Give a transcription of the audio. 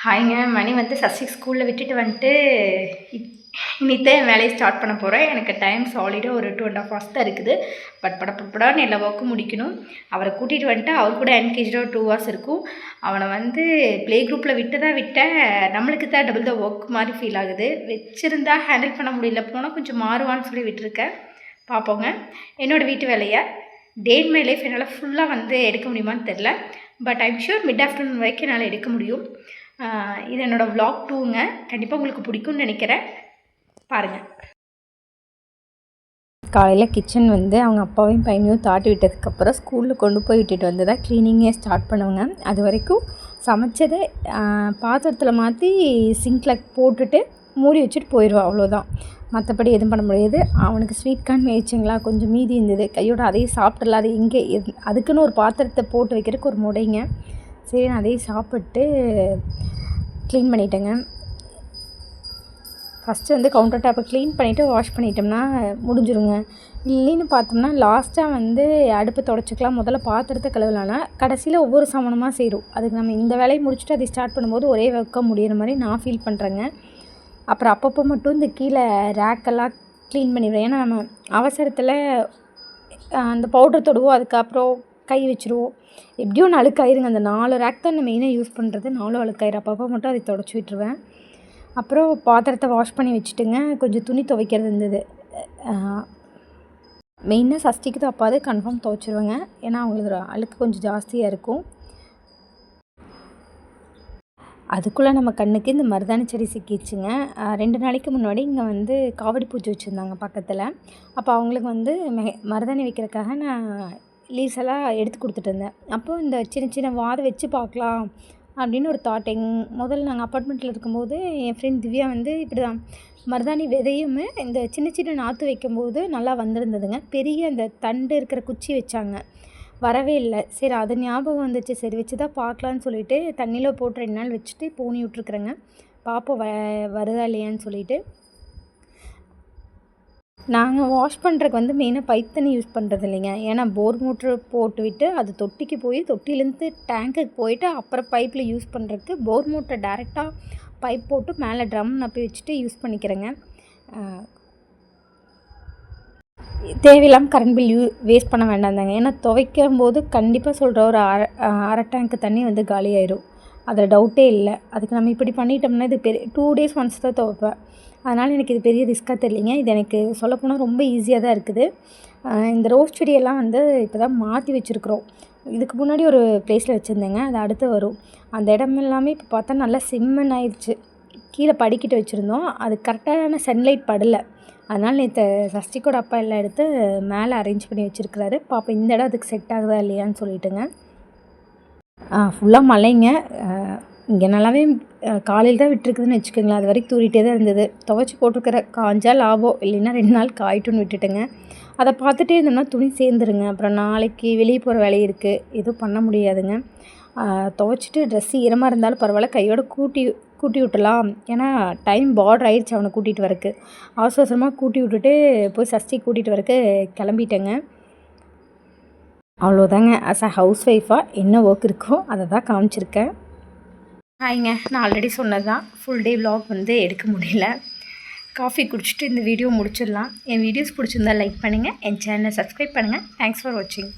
ஹாய்ங்க. மணி வந்து சசி ஸ்கூலில் விட்டுட்டு வந்துட்டு இன்னித்தான் என் வேலையை ஸ்டார்ட் பண்ண போகிறேன். எனக்கு டைம் சாலிடாக ஒரு 2.5 hours தான் இருக்குது. பட் படப்படான்னு எல்லா ஒர்க்கும் முடிக்கணும். அவரை கூட்டிகிட்டு வந்துட்டு அவர் கூட என்கேஜாக ஒரு 2 hours இருக்கும். அவனை வந்து ப்ளே குரூப்பில் விட்டேன். நம்மளுக்கு தான் டபுள் த ஒர்க் மாதிரி ஃபீல் ஆகுது. வச்சுருந்தா ஹேண்டில் பண்ண முடியல, போனால் கொஞ்சம் மாறுவான்னு சொல்லி விட்டுருக்கேன். பார்ப்போங்க. என்னோடய வீட்டு வேலையை டே இன் மை லைஃப் என்னால் ஃபுல்லாக வந்து எடுக்க முடியுமான்னு தெரில. But I'm sure mid afternoon வரைக்கும் என்னால் எடுக்க முடியும். இது என்னோடய vlog 2ங்க. கண்டிப்பாக உங்களுக்கு பிடிக்கும்னு நினைக்கிறேன். பாருங்கள். காலையில் கிச்சன் வந்து அவங்க அப்பாவையும் பையனையும் தாட்டி விட்டதுக்கப்புறம் ஸ்கூலில் கொண்டு போய் விட்டுட்டு வந்து தான் க்ளீனிங்கே ஸ்டார்ட் பண்ணுவாங்க. அது வரைக்கும் சமைச்சதை பாத்திரத்தில் மாற்றி சிங்கில் போட்டுட்டு மூடி வச்சுட்டு போயிடுவான். அவ்வளோதான், மற்றபடி எதுவும் பண்ண முடியாது. அவனுக்கு ஸ்வீட் கார்ன் வேச்சிங்களா, கொஞ்சம் மீதி இருந்தது கையோட, அதையும் சாப்பிட்றல. அது இங்கே அதுக்குன்னு ஒரு பாத்திரத்தை போட்டு வைக்கிறதுக்கு ஒரு முடைங்க. சரி, நான் அதையும் சாப்பிட்டு க்ளீன் பண்ணிட்டேங்க. ஃபஸ்ட்டு வந்து கவுண்டர் டாப்பை க்ளீன் பண்ணிவிட்டு வாஷ் பண்ணிட்டோம்னா முடிஞ்சிருங்க. இல்லைன்னு பார்த்தோம்னா லாஸ்ட்டாக வந்து அடுப்பை தொடச்சிக்கலாம், முதல்ல பாத்திரத்தை கழுவலான்னா கடைசியில் ஒவ்வொரு சாமானமாக சேரும். அதுக்கு நம்ம இந்த வேலையை முடிச்சுட்டு அதை ஸ்டார்ட் பண்ணும்போது ஒரே ஒர்க்காக முடிகிற மாதிரி நான் ஃபீல் பண்ணுறேங்க. அப்புறம் அப்பப்போ மட்டும் இந்த கீழே ரேக்கெல்லாம் க்ளீன் பண்ணிடுவேன். ஏன்னா நம்ம அவசரத்தில் அந்த பவுடர் தொடுவோம், அதுக்கப்புறம் கை வச்சுருவோம், எப்படியும் ஒன்று அழுக்காயிருங்க. அந்த 4 ரேக் தான் நான் மெயினாக யூஸ் பண்ணுறது. 4 அழுக்காயிரும். அப்பப்போ மட்டும் அதை தொடச்சி விட்டுருவேன். அப்புறம் பாத்திரத்தை வாஷ் பண்ணி வச்சுட்டுங்க. கொஞ்சம் துணி துவைக்கிறது இருந்தது. மெயினாக சஷ்டிக்கு தான் அப்பாவது கன்ஃபார்ம் துவைச்சிருவேங்க. ஏன்னா அவங்களுக்கு அழுக்கு கொஞ்சம் ஜாஸ்தியாக இருக்கும். அதுக்குள்ளே நம்ம கண்ணுக்கு இந்த மருதாணி செடி சிக்கிடுச்சுங்க. 2 நாளைக்கு முன்னாடி இங்கே வந்து காவடி பூஜை வச்சுருந்தாங்க பக்கத்தில். அப்போ அவங்களுக்கு வந்து மருதாணி வைக்கிறதுக்காக நான் லீவ்ஸ் எல்லாம் எடுத்து கொடுத்துட்டு இருந்தேன். அப்போது இந்த சின்ன சின்ன வாதை வச்சு பார்க்கலாம் அப்படின்னு ஒரு தாட். முதல்ல நாங்கள் அப்பார்ட்மெண்ட்டில் இருக்கும்போது என் ஃப்ரெண்ட் திவ்யா வந்து இப்படி தான் மருதாணி விதையுமே இந்த சின்ன சின்ன நாற்று வைக்கும்போது நல்லா வந்திருந்ததுங்க. பெரிய அந்த தண்டு இருக்கிற குச்சி வச்சாங்க, வரவே இல்லை. சரி, அது ஞாபகம் வந்துச்சு. சரி, வச்சு தான் பார்க்கலான்னு சொல்லிவிட்டு தண்ணியில் போட்டு 2 நாள் வச்சுட்டு பூனி விட்ருக்குறேங்க. பார்ப்போம் வருதா இல்லையான்னு சொல்லிவிட்டு. நாங்கள் வாஷ் பண்ணுறதுக்கு வந்து மெயினாக பைப் தண்ணி யூஸ் பண்ணுறது இல்லைங்க. ஏன்னா போர் மோட்ரு போட்டு விட்டு அது தொட்டிக்கு போய் தொட்டிலேருந்து டேங்க்குக்கு போயிட்டு அப்புறம் பைப்பில் யூஸ் பண்ணுறதுக்கு போர் மோட்டரை டேரெக்டாக பைப் போட்டு மேலே ட்ரம் நப்பி வச்சுட்டு யூஸ் பண்ணிக்கிறேங்க. தேவையில்லாமல் கரண்ட் பில் வேஸ்ட் பண்ண வேண்டாம் தாங்க. ஏன்னா துவைக்கும் போது கண்டிப்பாக சொல்கிற ஒரு அரை டேங்க்கு தண்ணி வந்து காலியாயிடும், அதில் டவுட்டே இல்லை. அதுக்கு நம்ம இப்படி பண்ணிட்டோம்னா இது 2 days ஒன்ஸ் தான் துவைப்பேன். அதனால் எனக்கு இது பெரிய ரிஸ்க்காக தெரியலிங்க. இது எனக்கு சொல்லப்போனால் ரொம்ப ஈஸியாக தான் இருக்குது. இந்த ரோஸ் செடியெல்லாம் வந்து இப்போ தான் மாற்றி வச்சுருக்குறோம். இதுக்கு முன்னாடி ஒரு ப்ளேஸில் வச்சுருந்தேங்க, அது அடுத்து வரும். அந்த இடம் எல்லாமே இப்போ பார்த்தா நல்லா செம்மண் ஆயிடுச்சு. கீழே படிக்கிட்டு வச்சுருந்தோம், அது கரெக்டான சன்லைட் படலை. அதனால் நேற்று சஷ்டிக்கோட அப்பா எல்லாம் எடுத்து மேலே அரேஞ்ச் பண்ணி வச்சுருக்கிறாரு. பாப்பா இந்த இடம் அதுக்கு செட் ஆகுதா இல்லையான்னு சொல்லிட்டுங்க. ஃபுல்லாக மழைங்க. இங்கே நல்லாவே காலையில் தான் விட்டுருக்குதுன்னு வச்சுக்கோங்களேன். அது வரைக்கும் தூரிகிட்டே தான் இருந்தது. துவைச்சி போட்டிருக்கிற காஞ்சா லாபம், இல்லைன்னா 2 நாள் காயிட்டுன்னு விட்டுட்டுங்க. அதை பார்த்துட்டே இருந்தோம்னா துணி சேர்ந்துருங்க. அப்புறம் நாளைக்கு வெளியே போகிற வேலை இருக்குது, எதுவும் பண்ண முடியாதுங்க. துவைச்சிட்டு ட்ரெஸ்ஸு ஈரமாக இருந்தாலும் பரவாயில்ல, கையோடு கூட்டி விட்டுலாம். ஏன்னா டைம் பார்டர் ஆயிடுச்சு அவனை கூட்டிகிட்டு வரக்கு. அவசரமாக கூட்டி விட்டுட்டு போய் சஷ்டி கூட்டிகிட்டு வரக்கு கிளம்பிட்டேங்க. அவ்வளோதாங்க. ஆஸ் அ ஹவுஸ் ஒய்ஃபாக என்ன ஒர்க் இருக்கோ அதை தான் காமிச்சிருக்கேன். ஹாய்ங்க. நான் ஆல்ரெடி சொன்னது தான், ஃபுல் டே vlog வந்து எடுக்க முடியல. காஃபி குடிச்சிட்டு இந்த வீடியோ முடிச்சிடலாம். என் வீடியோஸ் பிடிச்சிருந்தா லைக் பண்ணுங்கள், என் சேனலை சப்ஸ்கிரைப் பண்ணுங்கள். தேங்க்ஸ் ஃபார் வாட்சிங்.